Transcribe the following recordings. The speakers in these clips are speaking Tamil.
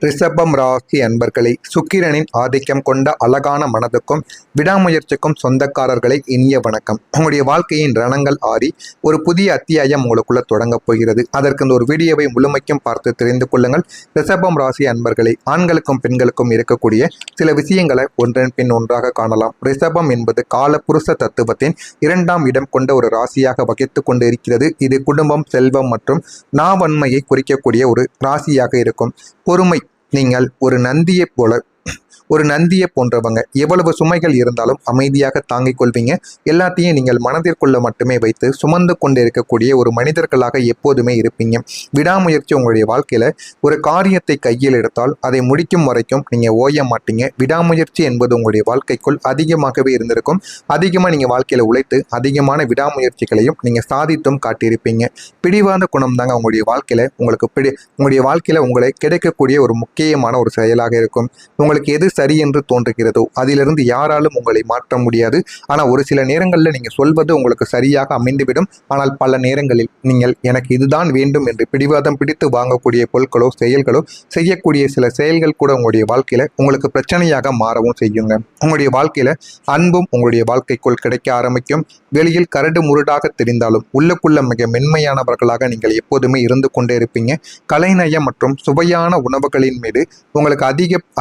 ரிஷபம் ராசி அன்பர்களை சுக்கிரனின் ஆதிக்கம் கொண்ட அழகான மனதுக்கும் விடாமுயற்சிக்கும் சொந்தக்காரர்களை இனிய வணக்கம். உங்களுடைய வாழ்க்கையின் ரணங்கள் ஆறி ஒரு புதிய அத்தியாயம் உங்களுக்குள்ள தொடங்கப் போகிறது. அதற்கு இந்த ஒரு வீடியோவை முழுமைக்கும் பார்த்து தெரிந்து கொள்ளுங்கள். ரிஷபம் ராசி அன்பர்களை ஆண்களுக்கும் பெண்களுக்கும் இருக்கக்கூடிய சில விஷயங்களை ஒன்றன் பின் ஒன்றாக காணலாம். ரிஷபம் என்பது கால புருஷ தத்துவத்தின் 2ஆம் இடம் கொண்ட ஒரு ராசியாக வகித்து கொண்டு இருக்கிறது. இது குடும்பம், செல்வம் மற்றும் நாவன்மையை குறிக்கக்கூடிய ஒரு ராசியாக இருக்கும். பொறுமை. நீங்கள் ஒரு நந்தியை போன்றவங்க. எவ்வளவு சுமைகள் இருந்தாலும் அமைதியாக தாங்கிக் கொள்வீங்க. எல்லாத்தையும் நீங்கள் மனதிற்குள்ள மட்டுமே வைத்து சுமந்து கொண்டு இருக்கக்கூடிய ஒரு மனிதர்களாக எப்போதுமே இருப்பீங்க. விடாமுயற்சி உங்களுடைய வாழ்க்கையில ஒரு காரியத்தை கையில் எடுத்தால் அதை முடிக்கும் வரைக்கும் நீங்க ஓய மாட்டீங்க. விடாமுயற்சி என்பது உங்களுடைய வாழ்க்கைக்குள் அதிகமாகவே இருந்திருக்கும். அதிகமாக நீங்க வாழ்க்கையில உழைத்து அதிகமான விடாமுயற்சிகளையும் நீங்க சாதித்தும் காட்டியிருப்பீங்க. பிடிவாத குணம் தாங்க உங்களுடைய வாழ்க்கையில உங்களுடைய வாழ்க்கையில உங்களை கிடைக்கக்கூடிய ஒரு முக்கியமான ஒரு செயலாக இருக்கும். உங்களுக்கு எது சரி என்று தோன்றுகிறதோ அதிலிருந்து யாராலும் உங்களை மாற்ற முடியாது. ஆனால் ஒரு சில நேரங்களில் நீங்கள் சொல்வது உங்களுக்கு சரியாக அமைந்துவிடும். ஆனால் பல நேரங்களில் நீங்கள் எனக்கு இதுதான் வேண்டும் என்று பிடிவாதம் பிடித்து வாங்கக்கூடிய பொருட்களோ செயல்களோ செய்யக்கூடிய சில செயல்கள் கூட உங்களுடைய வாழ்க்கையில உங்களுக்கு பிரச்சனையாக மாறவும் செய்யுங்க. உங்களுடைய வாழ்க்கையில அன்பும் உங்களுடைய வாழ்க்கைக்குள் கிடைக்க ஆரம்பிக்கும். வெளியில் கரடு முருடாக தெரிந்தாலும் உள்ளுக்குள்ள மிக மென்மையானவர்களாக நீங்கள் எப்போதுமே இருந்து கொண்டே இருப்பீங்க. கலைநயம் மற்றும் சுவையான உணவுகளின் மீது உங்களுக்கு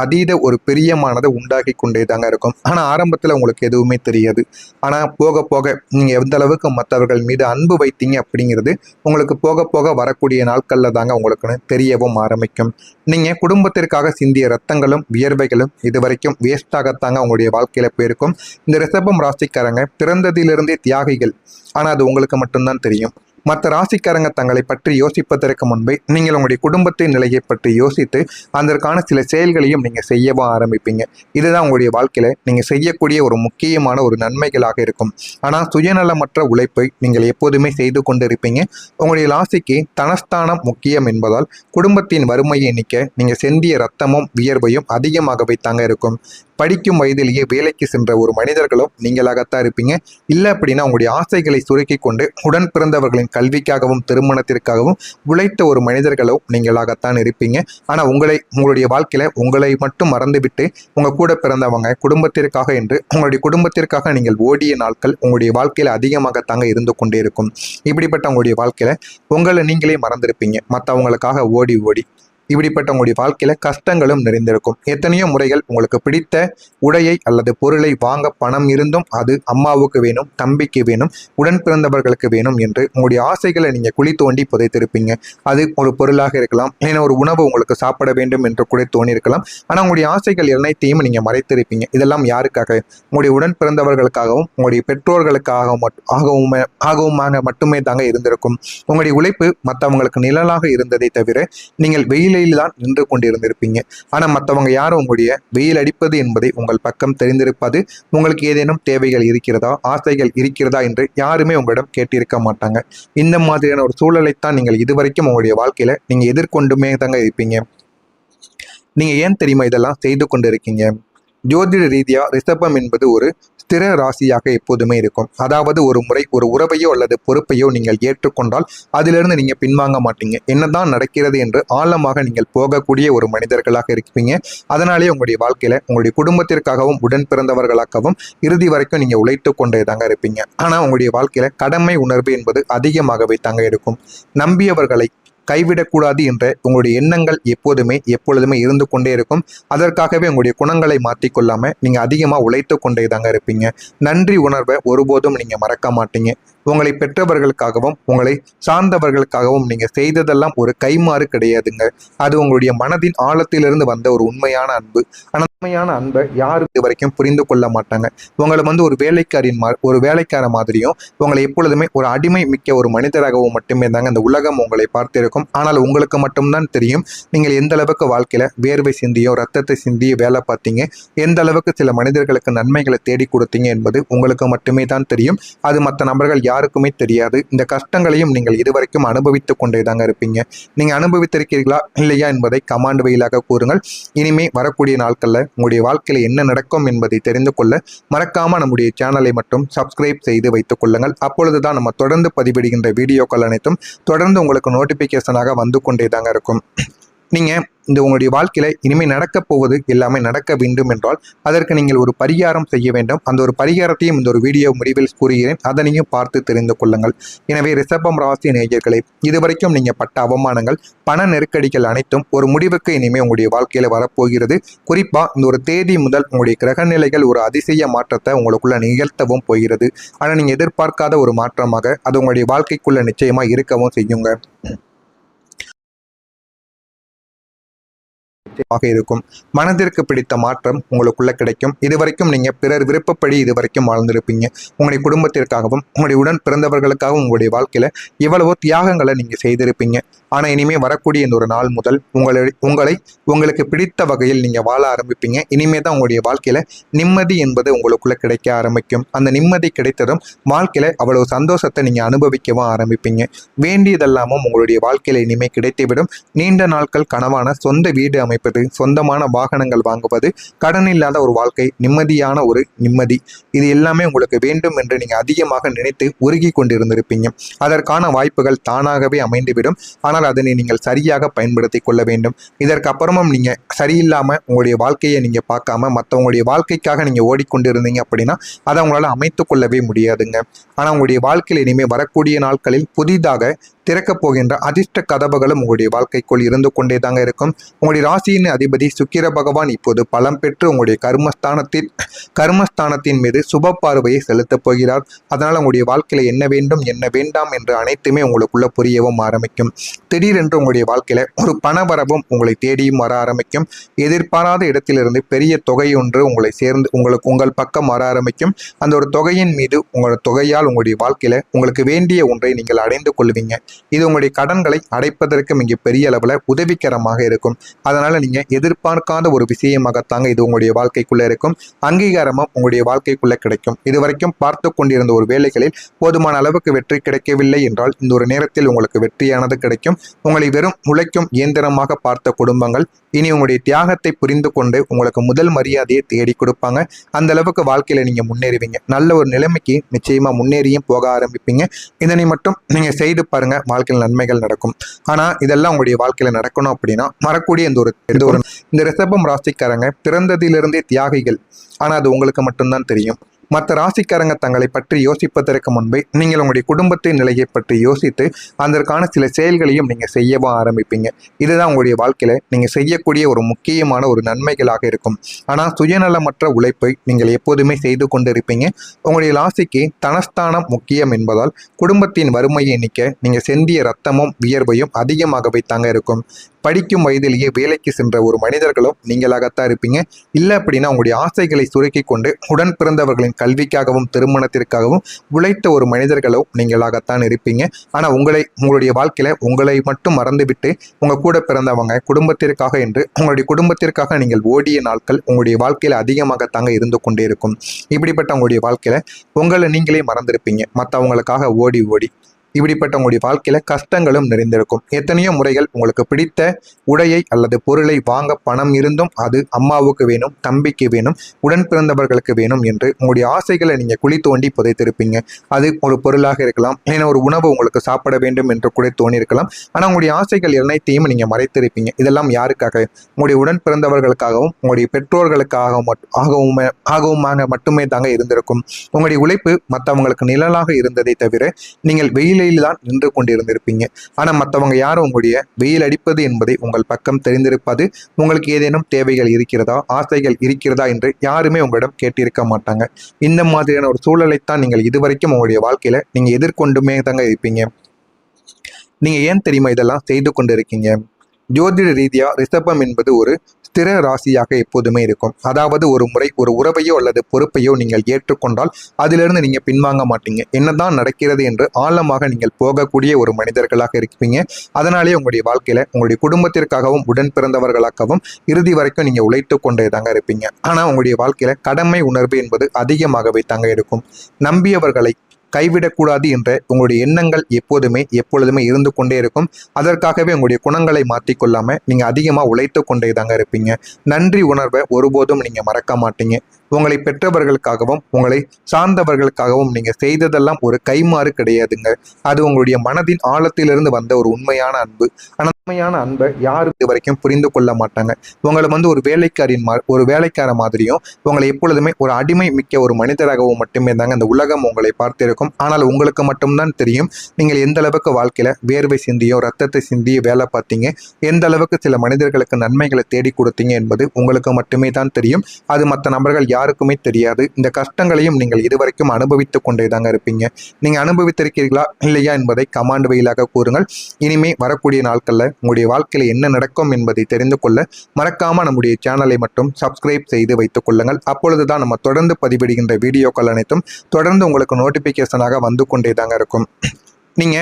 அதீத ஒரு பிரியமானது உண்டாகி கொண்டே தாங்க இருக்கும். ஆனால் ஆரம்பத்தில் உங்களுக்கு எதுவுமே தெரியாது. ஆனால் போக போக நீங்கள் எந்த அளவுக்கு மற்றவர்கள் மீது அன்பு வைத்தீங்க அப்படிங்கிறது உங்களுக்கு போக போக வரக்கூடிய நாட்களில் தாங்க உங்களுக்குன்னு தெரியவும் ஆரம்பிக்கும். நீங்கள் குடும்பத்திற்காக சிந்திய ரத்தங்களும் வியர்வைகளும் இதுவரைக்கும் வேஸ்டாகத்தாங்க உங்களுடைய வாழ்க்கையில் போயிருக்கும். இந்த ரிஷபம் ராசிக்காரங்க பிறந்ததிலிருந்தே தியாகிகள். ஆனால் அது உங்களுக்கு மட்டும்தான் தெரியும். மற்ற ராசிக்காரங்க தங்களை பற்றி யோசிப்பதற்கு முன்பே நீங்கள் உங்களுடைய குடும்பத்தின் நிலையை பற்றி யோசித்து அதற்கான சில செயல்களையும் நீங்கள் செய்யவும் ஆரம்பிப்பீங்க. இதுதான் உங்களுடைய வாழ்க்கையில நீங்கள் செய்யக்கூடிய ஒரு முக்கியமான ஒரு நன்மைகளாக இருக்கும். ஆனால் சுயநலமற்ற உழைப்பை நீங்கள் எப்போதுமே செய்து கொண்டிருப்பீங்க. உங்களுடைய ராசிக்கு தனஸ்தானம் முக்கியம் என்பதால் குடும்பத்தின் வறுமையை நீக்க நீங்கள் சிந்திய ரத்தமும் வியர்வையும் அதிகமாகவே தாங்க இருக்கும். படிக்கும் வயதிலேயே வேலைக்கு சென்ற ஒரு மனிதர்களும் நீங்களாகத்தான் இருப்பீங்க. இல்லை அப்படின்னா உங்களுடைய ஆசைகளை சுருக்கி கொண்டு உடன் பிறந்தவர்களின் கல்விக்காகவும் திருமணத்திற்காகவும் உழைத்த ஒரு மனிதர்களும் நீங்களாகத்தான் இருப்பீங்க. ஆனால் உங்களுடைய வாழ்க்கையில உங்களை மட்டும் மறந்துவிட்டு உங்கள் கூட பிறந்தவங்க குடும்பத்திற்காக என்று உங்களுடைய குடும்பத்திற்காக நீங்கள் ஓடிய நாட்கள் உங்களுடைய வாழ்க்கையில அதிகமாகத்தாங்க இருந்து கொண்டே இருக்கும். இப்படிப்பட்ட உங்களுடைய வாழ்க்கையில உங்களை நீங்களே மறந்திருப்பீங்க மற்றவங்களுக்காக ஓடி ஓடி. இப்படிப்பட்ட உங்களுடைய வாழ்க்கையில கஷ்டங்களும் நிறைந்திருக்கும். எத்தனையோ முறைகள் உங்களுக்கு பிடித்த உடையை அல்லது பொருளை வாங்க பணம் இருந்தும் அது அம்மாவுக்கு வேணும், தம்பிக்கு வேணும், உடன் பிறந்தவர்களுக்கு வேணும் என்று உங்களுடைய ஆசைகளை நீங்க குழி தோண்டி புதைத்திருப்பீங்க. அது ஒரு பொருளாக இருக்கலாம், இல்லைன்னா ஒரு உணவு உங்களுக்கு சாப்பிட வேண்டும் என்று கூட தோணியிருக்கலாம். ஆனால் உங்களுடைய ஆசைகள் அனைத்தையும் நீங்க மறைத்திருப்பீங்க. இதெல்லாம் யாருக்காக? உங்களுடைய உடன் பிறந்தவர்களுக்காகவும் உங்களுடைய பெற்றோர்களுக்காகவும் மட்டுமே தாங்க இருந்திருக்கும். உங்களுடைய உழைப்பு மற்றவங்களுக்கு நிழலாக இருந்ததை தவிர நீங்கள் வெயில் தான் நின்று கொண்டிருந்திருப்பீங்க. ஆனா மற்றவங்க யாரும் உங்களுடைய வெயில் அடிப்பது என்பதை உங்கள் பக்கம் தெரிந்திருப்பது. உங்களுக்கு ஏதேனும் தேவைகள் இருக்கிறதா, ஆசைகள் இருக்கிறதா என்று யாருமே உங்களிடம் கேட்டிருக்க மாட்டாங்க. இந்த மாதிரியான ஒரு சூழலைத்தான் நீங்கள் இதுவரைக்கும் உங்களுடைய வாழ்க்கையில நீங்க எதிர்கொண்டுமே தாங்க இருப்பீங்க. நீங்க ஏன் தெரியுமா இதெல்லாம் செய்து கொண்டு இருக்கீங்க? ஜோதிட ரீதியா ரிஷபம் என்பது ஒரு ஸ்திர ராசியாக எப்போதுமே இருக்கும். அதாவது ஒரு முறை ஒரு உறவையோ அல்லது பொறுப்பையோ நீங்கள் ஏற்றுக்கொண்டால் அதிலிருந்து நீங்க பின்வாங்க மாட்டீங்க. என்னதான் நடக்கிறது என்று ஆழமாக நீங்கள் போகக்கூடிய ஒரு மனிதர்களாக இருப்பீங்க. அதனாலேயே உங்களுடைய வாழ்க்கையில உங்களுடைய குடும்பத்திற்காகவும் உடன் பிறந்தவர்களாகவும் இறுதி வரைக்கும் நீங்க உழைத்து கொண்டே தாங்க இருப்பீங்க. ஆனா உங்களுடைய வாழ்க்கையில கடமை உணர்வு என்பது அதிகமாகவே தாங்க இருக்கும். நம்பியவர்களை கைவிடக்கூடாது என்ற உங்களுடைய எண்ணங்கள் எப்பொழுதுமே இருந்து கொண்டே இருக்கும். அதற்காகவே உங்களுடைய குணங்களை மாற்றிக்கொள்ளாம நீங்க அதிகமா உழைத்து கொண்டே தாங்க இருப்பீங்க. நன்றி உணர்வை ஒருபோதும் நீங்க மறக்க மாட்டீங்க. உங்களை பெற்றவர்களுக்காகவும் உங்களை சார்ந்தவர்களுக்காகவும் நீங்க செய்ததெல்லாம் ஒரு கைமாறு கிடையாதுங்க. அது உங்களுடைய மனதின் ஆழத்திலிருந்து வந்த ஒரு உண்மையான அன்பு. உண்மையான அன்பை யாரும் இது வரைக்கும் புரிந்து கொள்ள மாட்டாங்க. உங்களை ஒரு வேலைக்கார மாதிரியும் உங்களை எப்பொழுதுமே ஒரு அடிமை மிக்க ஒரு மனிதராகவும் மட்டுமே தாங்க இந்த உலகம் உங்களை பார்த்திருக்கும். ஆனால் உங்களுக்கு மட்டும்தான் தெரியும் நீங்கள் எந்த அளவுக்கு வாழ்க்கையில வேர்வை சிந்தியோ ரத்தத்தை சிந்தியோ வேலை பார்த்தீங்க, எந்த அளவுக்கு சில மனிதர்களுக்கு நன்மைகளை தேடி கொடுத்தீங்க என்பது உங்களுக்கு மட்டுமே தான் தெரியும். அது மற்ற நபர்கள் யாருக்குமே தெரியாது. இந்த கஷ்டங்களையும் நீங்கள் இதுவரைக்கும் அனுபவித்துக் கொண்டே தாங்க இருப்பீங்க. நீங்க அனுபவித்திருக்கிறீர்களா இல்லையா என்பதை கமாண்ட் வழியாக கூறுங்கள். இனிமே வரக்கூடிய நாட்கள்ல உங்களுடைய வாழ்க்கையில என்ன நடக்கும் என்பதை தெரிந்து கொள்ள மறக்காம நம்முடைய சேனலை மட்டும் சப்ஸ்கிரைப் செய்து வைத்துக் கொள்ளுங்கள். அப்பொழுதுதான் நம்ம தொடர்ந்து பதிவிடுகின்ற வீடியோக்கள் அனைத்தும் தொடர்ந்து உங்களுக்கு நோட்டிபிகேஷனாக வந்து கொண்டே தாங்க இருக்கும். நீங்கள் உங்களுடைய வாழ்க்கையில் இனிமேல் நடக்கப் போவது எல்லாமே நடக்க வேண்டும் என்றால் அதற்கு நீங்கள் ஒரு பரிகாரம் செய்ய வேண்டும். அந்த ஒரு பரிகாரத்தையும் இந்த ஒரு வீடியோ முடிவில் கூறுகிறேன், அதனையும் பார்த்து தெரிந்து கொள்ளுங்கள். எனவே ரிஷபம் ராசி நேயர்களே, இதுவரைக்கும் நீங்கள் பட்ட அவமானங்கள், பண நெருக்கடிகள் அனைத்தும் ஒரு முடிவுக்கு இனிமேல் உங்களுடைய வாழ்க்கையில் வரப்போகிறது. குறிப்பாக இந்த ஒரு தேதி முதல் உங்களுடைய கிரகநிலைகள் ஒரு அதிசய மாற்றத்தை உங்களுக்குள்ள நிகழ்த்தவும் போகிறது. ஆனால் நீங்கள் எதிர்பார்க்காத ஒரு மாற்றமாக அது உங்களுடைய வாழ்க்கைக்குள்ள நிச்சயமாக இருக்கவும் செய்யுங்க. இருக்கும். மனதிற்கு பிடித்த மாற்றம் உங்களுக்குள்ள கிடைக்கும். இதுவரைக்கும் நீங்க பிறர் விருப்பப்படி இதுவரைக்கும் வாழ்ந்திருப்பீங்க. உங்களுடைய குடும்பத்திற்காகவும் உங்களுடைய உடன் பிறந்தவர்களுக்காகவும் உங்களுடைய வாழ்க்கையில எவ்வளவோ தியாகங்களை நீங்க செய்திருப்பீங்க. ஆனா இனிமே வரக்கூடிய இந்த ஒரு நாள் முதல் உங்களுக்கு பிடித்த வகையில் நீங்க வாழ ஆரம்பிப்பீங்க. இனிமே தான் உங்களுடைய வாழ்க்கையில நிம்மதி என்பது உங்களுக்குள்ள கிடைக்க ஆரம்பிக்கும். அந்த நிம்மதி கிடைத்ததும் வாழ்க்கையில அவ்வளவு சந்தோஷத்தை நீங்க அனுபவிக்கவும் ஆரம்பிப்பீங்க. வேண்டியதெல்லாமும் உங்களுடைய வாழ்க்கையில இனிமே கிடைத்துவிடும். நீண்ட நாட்கள் கனவான சொந்த வீடு அமைப்பு, சொந்தமான வாகனங்கள் வாங்குவது, கடன் இல்லாத ஒரு வாழ்க்கை, நிம்மதியான ஒரு நிம்மதி, இது எல்லாமே உங்களுக்கு வேண்டும் என்று நீங்க அதிகமாக நினைத்து உருகி கொண்டிருந்திருப்பீங்க. அதற்கான வாய்ப்புகள் தானாகவே அமைந்துவிடும். ஆனால் அதனை நீங்கள் சரியாக பயன்படுத்தி கொள்ள வேண்டும். இதற்கு அப்புறமும் நீங்க சரியில்லாம உங்களுடைய வாழ்க்கையை நீங்க பார்க்காம மற்றவங்களுடைய வாழ்க்கைக்காக நீங்க ஓடிக்கொண்டிருந்தீங்க அப்படின்னா அதை உங்களால் அமைத்துக் கொள்ளவே முடியாதுங்க. ஆனா உங்களுடைய வாழ்க்கையில் இனிமேல் வரக்கூடிய நாட்களில் புதிதாக திறக்கப் போகின்ற அதிர்ஷ்ட கதவுகளும் உங்களுடைய வாழ்க்கைக்குள் இருந்து கொண்டே தாங்க இருக்கும். உங்களுடைய ராசியின் அதிபதி சுக்கிர பகவான் இப்போது பலம் பெற்று உங்களுடைய கர்மஸ்தானத்தின் மீது சுப பார்வையை செலுத்தப் போகிறார். அதனால் உங்களுடைய வாழ்க்கையில என்ன வேண்டும் என்ன வேண்டாம் என்று அனைத்துமே உங்களுக்குள்ள புரியவும் ஆரம்பிக்கும். திடீரென்று உங்களுடைய வாழ்க்கையில ஒரு பணவரவும் உங்களை தேடியும் வர ஆரம்பிக்கும். எதிர்பாராத இடத்திலிருந்து பெரிய தொகை ஒன்று உங்களை சேர்ந்து உங்கள் பக்கம் வர ஆரம்பிக்கும். அந்த ஒரு தொகையின் மீது உங்களோட தொகையால் உங்களுடைய வாழ்க்கையில உங்களுக்கு வேண்டிய ஒன்றை நீங்கள் அடைந்து கொள்வீங்க. இது உங்களுடைய கடன்களை அடைப்பதற்கு மிக பெரிய அளவில் உதவிகரமாக இருக்கும். அதனால நீங்க எதிர்பார்க்காத ஒரு விஷயமாகத்தாங்க இது உங்களுடைய வாழ்க்கைக்குள்ள இருக்கும். அங்கீகாரமும் உங்களுடைய வாழ்க்கைக்குள்ள கிடைக்கும். இதுவரைக்கும் பார்த்து கொண்டிருந்த ஒரு வேலைகளில் போதுமான அளவுக்கு வெற்றி கிடைக்கவில்லை என்றால் இந்த ஒரு நேரத்தில் உங்களுக்கு வெற்றியானது கிடைக்கும். உங்களை வெறும் உழைக்கும் இயந்திரமாக பார்த்த குடும்பங்கள் இனி உங்களுடைய தியாகத்தை புரிந்து கொண்டு உங்களுக்கு முதல் மரியாதையை தேடி கொடுப்பாங்க. அந்த அளவுக்கு வாழ்க்கையில நீங்க முன்னேறுவீங்க. நல்ல ஒரு நிலைமைக்கு நிச்சயமா முன்னேறியும் போக ஆரம்பிப்பீங்க. இதனை மட்டும் நீங்க செய்து பாருங்க, வாழ்க்கையில் நன்மைகள் நடக்கும். ஆனா இதெல்லாம் உங்களுடைய வாழ்க்கையில நடக்கணும் அப்படின்னா வரக்கூடிய இந்த ரிஷபம் ராசிக்காரங்க பிறந்ததிலிருந்தே தியாகிகள். ஆனா அது உங்களுக்கு மட்டும்தான் தெரியும். மற்ற ராசிக்காரங்க தங்களை பற்றி யோசிப்பதற்கு முன்பே நீங்கள் உங்களுடைய குடும்பத்தின் நிலையை பற்றி யோசித்து அதற்கான சில செயல்களையும் நீங்கள் செய்யவும் ஆரம்பிப்பீங்க. இதுதான் உங்களுடைய வாழ்க்கையில நீங்கள் செய்யக்கூடிய ஒரு முக்கியமான ஒரு நன்மைகளாக இருக்கும். ஆனால் சுயநலமற்ற உழைப்பை நீங்கள் எப்போதுமே செய்து கொண்டு இருப்பீங்க. உங்களுடைய ராசிக்கு தனஸ்தானம் முக்கியம் என்பதால் குடும்பத்தின் வறுமையை நீக்க நீங்கள் செந்திய ரத்தமும் வியர்வையும் அதிகமாகவே தாங்க இருக்கும். படிக்கும் வயதிலேயே வேலைக்கு சென்ற ஒரு மனிதர்களும் நீங்களாகத்தான் இருப்பீங்க. இல்லை அப்படின்னா உங்களுடைய ஆசைகளை சுருக்கி கொண்டு உடன் பிறந்தவர்களின் கல்விக்காகவும் திருமணத்திற்காகவும் உழைத்த ஒரு மனிதர்களும் நீங்களாகத்தான் இருப்பீங்க. ஆனால் உங்களுடைய வாழ்க்கையில உங்களை மட்டும் மறந்துவிட்டு உங்க கூட பிறந்தவங்க குடும்பத்திற்காக என்று உங்களுடைய குடும்பத்திற்காக நீங்கள் ஓடிய நாட்கள் உங்களுடைய வாழ்க்கையில அதிகமாகத்தாங்க இருந்து கொண்டே இருக்கும். இப்படிப்பட்ட உங்களுடைய வாழ்க்கையில உங்களை நீங்களே மறந்திருப்பீங்க, மற்றவங்களுக்காக ஓடி ஓடி. இப்படிப்பட்ட உங்களுடைய வாழ்க்கையில கஷ்டங்களும் நிறைந்திருக்கும். எத்தனையோ முறைகள் உங்களுக்கு பிடித்த உடையை அல்லது பொருளை வாங்க பணம் இருந்தும் அது அம்மாவுக்கு வேணும், தம்பிக்கு வேணும், உடன் பிறந்தவர்களுக்கு வேணும் என்று உங்களுடைய ஆசைகளை நீங்க குழி தோண்டி புதைத்திருப்பீங்க. அது ஒரு பொருளாக இருக்கலாம், இல்லைன்னா ஒரு உணவு உங்களுக்கு சாப்பிட வேண்டும் என்று கூட தோணி இருக்கலாம். ஆனால் உங்களுடைய ஆசைகள் அனைத்தையும் நீங்க மறைத்திருப்பீங்க. இதெல்லாம் யாருக்காக? உங்களுடைய உடன் பிறந்தவர்களுக்காகவும் உங்களுடைய பெற்றோர்களுக்காகவும் மட்டுமே தாங்க இருந்திருக்கும். உங்களுடைய உழைப்பு மற்றவங்களுக்கு நிழலாக இருந்ததை தவிர நீங்கள் வெயிலில் தான் நின்று கொண்டிருந்திருப்பீங்க. ஆனா மற்றவங்க யாரும் உங்களுடைய வெயில் அடிப்பது என்பதை உங்கள் பக்கம் தெரிந்திருப்பது. உங்களுக்கு ஏதேனும் தேவைகள் இருக்கிறதா, ஆசைகள் இருக்கிறதா என்று யாருமே உங்களிடம் கேட்டிருக்க மாட்டாங்க. இந்த மாதிரியான ஒரு சூழலைத்தான் நீங்கள் இதுவரைக்கும் உங்களுடைய வாழ்க்கையில நீங்க எதிர்கொண்டுமே தாங்க இருப்பீங்க. நீங்க ஏன் தெரியுமா இதெல்லாம் செய்து கொண்டு இருக்கீங்க? ஜோதிட ரீதியா ரிஷபம் என்பது ஒரு ஸ்திர ராசியாக எப்போதுமே இருக்கும். அதாவது ஒரு முறை ஒரு உறவையோ அல்லது பொறுப்பையோ நீங்கள் ஏற்றுக்கொண்டால் அதிலிருந்து நீங்க பின்வாங்க மாட்டீங்க. என்னதான் நடக்கிறது என்று ஆழமாக நீங்கள் போகக்கூடிய ஒரு மனிதர்களாக இருப்பீங்க. அதனாலே உங்களுடைய வாழ்க்கையில உங்களுடைய குடும்பத்திற்காகவும் உடன் பிறந்தவர்களாகவும் இறுதி வரைக்கும் நீங்க உழைத்து கொண்டே தாங்க இருப்பீங்க. ஆனா உங்களுடைய வாழ்க்கையில கடமை உணர்வு என்பது அதிகமாகவே தாங்க இருக்கும். நம்பியவர்களை கைவிடக்கூடாது என்ற உங்களுடைய எண்ணங்கள் எப்பொழுதுமே இருந்து கொண்டே இருக்கும். அதற்காகவே உங்களுடைய குணங்களை மாற்றிக்கொள்ளாம நீங்க அதிகமா உழைத்து கொண்டே தாங்க இருப்பீங்க. நன்றி உணர்வை ஒருபோதும் நீங்க மறக்க மாட்டீங்க. உங்களை பெற்றவர்களுக்காகவும் உங்களை சார்ந்தவர்களுக்காகவும் நீங்க செய்ததெல்லாம் ஒரு கைமாறு கிடையாதுங்க. அது உங்களுடைய மனதின் ஆழத்திலிருந்து வந்த ஒரு உண்மையான அன்பு. ஆனா உண்மையான அன்பை யாரும் இது வரைக்கும் புரிந்து கொள்ள மாட்டாங்க. உங்களை ஒரு வேலைக்கார மாதிரியும் உங்களை எப்பொழுதுமே ஒரு அடிமை மிக்க ஒரு மனிதராகவும் மட்டுமே தாங்க இந்த உலகம் உங்களை பார்த்திருக்கும். ஆனால் உங்களுக்கு மட்டும்தான் தெரியும் நீங்கள் எந்த அளவுக்கு வாழ்க்கையில வேர்வை சிந்தியோ ரத்தத்தை சிந்தியோ வேலை பார்த்தீங்க, எந்த அளவுக்கு சில மனிதர்களுக்கு நன்மைகளை தேடி கொடுத்தீங்க என்பது உங்களுக்கு மட்டுமே தான் தெரியும். அது மற்ற நபர்கள் யாருக்குமே தெரியாது. இந்த கஷ்டங்களையும் நீங்கள் இதுவரைக்கும் அனுபவித்துக் கொண்டே தாங்க இருப்பீங்க. நீங்க அனுபவித்திருக்கிறீர்களா இல்லையா என்பதை கமாண்ட் வழியாக கூறுங்கள். இனிமே வரக்கூடிய நாட்கள்ல உங்களுடைய வாழ்க்கையில என்ன நடக்கும் என்பதை தெரிந்து கொள்ள மறக்காம நம்முடைய சேனலை மட்டும் சப்ஸ்கிரைப் செய்து வைத்துக் கொள்ளுங்கள். அப்பொழுதுதான் நம்ம தொடர்ந்து பதிவிடுகின்ற வீடியோக்கள் அனைத்தும் தொடர்ந்து உங்களுக்கு நோட்டிபிகேஷனாக வந்து கொண்டே தாங்க இருக்கும். நீங்க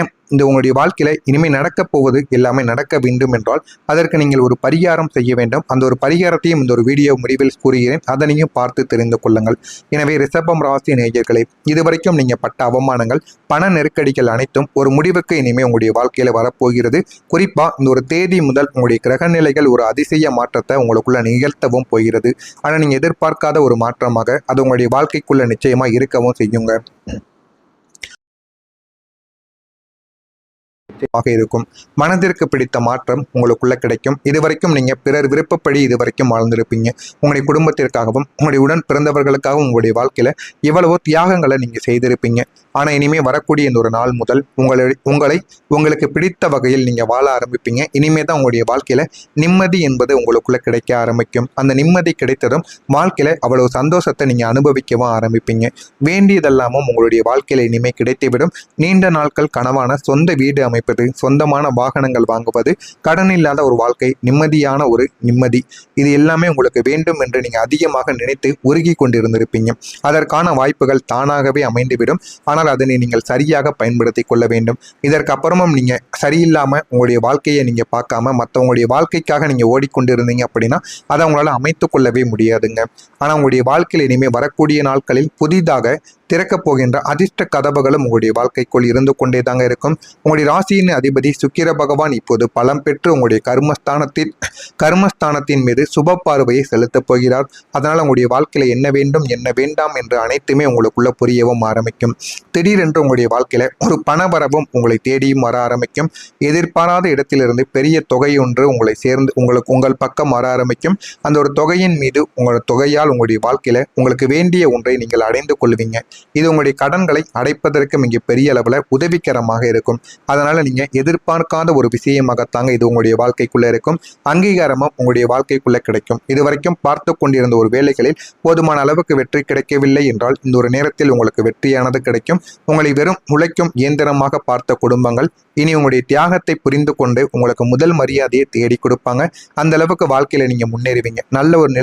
உங்களுடைய வாழ்க்கையில இனிமேல் நடக்கப் போவது எல்லாமே நடக்க வேண்டும் என்றால் அதற்கு நீங்கள் ஒரு பரிகாரம் செய்ய வேண்டும். அந்த ஒரு பரிகாரத்தையும் இந்த ஒரு வீடியோ முடிவில் கூறுகிறேன். அதனையும் பார்த்து தெரிந்து கொள்ளுங்கள். எனவே ரிஷபம் ராசி நேயர்களே, இதுவரைக்கும் நீங்க பட்ட அவமானங்கள், பண நெருக்கடிகள் அனைத்தும் ஒரு முடிவுக்கு இனிமேல் உங்களுடைய வாழ்க்கையில வரப்போகிறது. குறிப்பா இந்த ஒரு தேதி முதல் உங்களுடைய கிரக நிலைகள் ஒரு அதிசய மாற்றத்தை உங்களுக்குள்ள நிகழ்த்தவும் போகிறது. ஆனா நீங்க எதிர்பார்க்காத ஒரு மாற்றமாக அது உங்களுடைய வாழ்க்கைக்குள்ள நிச்சயமா இருக்கவும் செய்யுங்க. இருக்கும். மனதிற்கு பிடித்த மாற்றம் உங்களுக்குள்ள கிடைக்கும். இதுவரைக்கும் நீங்க பிறர் விருப்பப்படி இதுவரைக்கும் வாழ்ந்திருப்பீங்க. உங்களுடைய குடும்பத்திற்காகவும் உங்களுடைய உடன் பிறந்தவர்களுக்காகவும் உங்களுடைய வாழ்க்கையில எவ்வளவோ தியாகங்களை நீங்க செய்திருப்பீங்க. ஆனா இனிமே வரக்கூடிய இந்த ஒரு நாள் முதல் உங்களுக்கு பிடித்த வகையில் நீங்க வாழ ஆரம்பிப்பீங்க. இனிமே தான் உங்களுடைய வாழ்க்கையில நிம்மதி என்பது உங்களுக்குள்ள கிடைக்க ஆரம்பிக்கும். அந்த நிம்மதி கிடைத்ததும் வாழ்க்கையில அவ்வளவு சந்தோஷத்தை நீங்க அனுபவிக்கவும் ஆரம்பிப்பீங்க. வேண்டியதெல்லாமும் உங்களுடைய வாழ்க்கையில இனிமே கிடைத்துவிடும். நீண்ட நாட்கள் கனவான சொந்த வீடு அமைப்பது, சொந்தமான வாகனங்கள் வாங்குவது, கடன் இல்லாத ஒரு வாழ்க்கை, நிம்மதியான ஒரு நிம்மதி, இது எல்லாமே உங்களுக்கு வேண்டும் என்று நீங்க அதிகமாக நினைத்து உருகி கொண்டிருந்திருப்பீங்க. அதற்கான வாய்ப்புகள் தானாகவே அமைந்துவிடும். ஆனால் அதனை நீங்கள் சரியாக பயன்படுத்தி கொள்ள வேண்டும். இதற்கு அப்புறமும் நீங்க சரியில்லாம உங்களுடைய வாழ்க்கையை நீங்க பார்க்காம மற்றவங்களுடைய வாழ்க்கைக்காக நீங்க ஓடிக்கொண்டிருந்தீங்க அப்படின்னா அதை உங்களால அமைத்துக் கொள்ளவே முடியாதுங்க. ஆனா உங்களுடைய வாழ்க்கையில் இனிமே வரக்கூடிய நாட்களில் புதிதாக திறக்கப் போகின்ற அதிர்ஷ்ட கதவுகளும் உங்களுடைய வாழ்க்கைக்குள் இருந்து கொண்டே தாங்க இருக்கும். உங்களுடைய ராசியின் அதிபதி சுக்கிர பகவான் இப்போது பலம் பெற்று உங்களுடைய கர்மஸ்தானத்தின் மீது சுப பார்வையை செலுத்தப் போகிறார். அதனால் உங்களுடைய வாழ்க்கையில என்ன வேண்டும் என்ன வேண்டாம் என்று அனைத்துமே உங்களுக்குள்ள புரியவும் ஆரம்பிக்கும். திடீரென்று உங்களுடைய வாழ்க்கையில ஒரு பணவரவும் உங்களை தேடியும் வர ஆரம்பிக்கும். எதிர்பாராத இடத்திலிருந்து பெரிய தொகை ஒன்று உங்களை சேர்ந்து உங்கள் பக்கம் வர ஆரம்பிக்கும். அந்த ஒரு தொகையின் மீது உங்களோட தொகையால் உங்களுடைய வாழ்க்கையில உங்களுக்கு வேண்டிய ஒன்றை நீங்கள் அடைந்து கொள்வீங்க. இது உங்களுடைய கடன்களை அடைப்பதற்கு மிக பெரிய அளவுல உதவிகரமாக இருக்கும். அதனால நீங்க எதிர்பார்க்காத ஒரு விஷயமாகத்தாங்க இது உங்களுடைய வாழ்க்கைக்குள்ள இருக்கும். அங்கீகாரமும் உங்களுடைய வாழ்க்கைக்குள்ள கிடைக்கும். இதுவரைக்கும் பார்த்து கொண்டிருந்த ஒரு வேலைகளில் போதுமான அளவுக்கு வெற்றி கிடைக்கவில்லை என்றால் இந்த ஒரு நேரத்தில் உங்களுக்கு வெற்றியானது கிடைக்கும். உங்களை வெறும் உழைக்கும் இயந்திரமாக பார்த்த குடும்பங்கள் இனி உங்களுடைய தியாகத்தை புரிந்து கொண்டு உங்களுக்கு முதல் மரியாதையை தேடி கொடுப்பாங்க. அந்த அளவுக்கு வாழ்க்கையில நீங்க முன்னேறுவீங்க. நல்ல ஒரு நிலைமை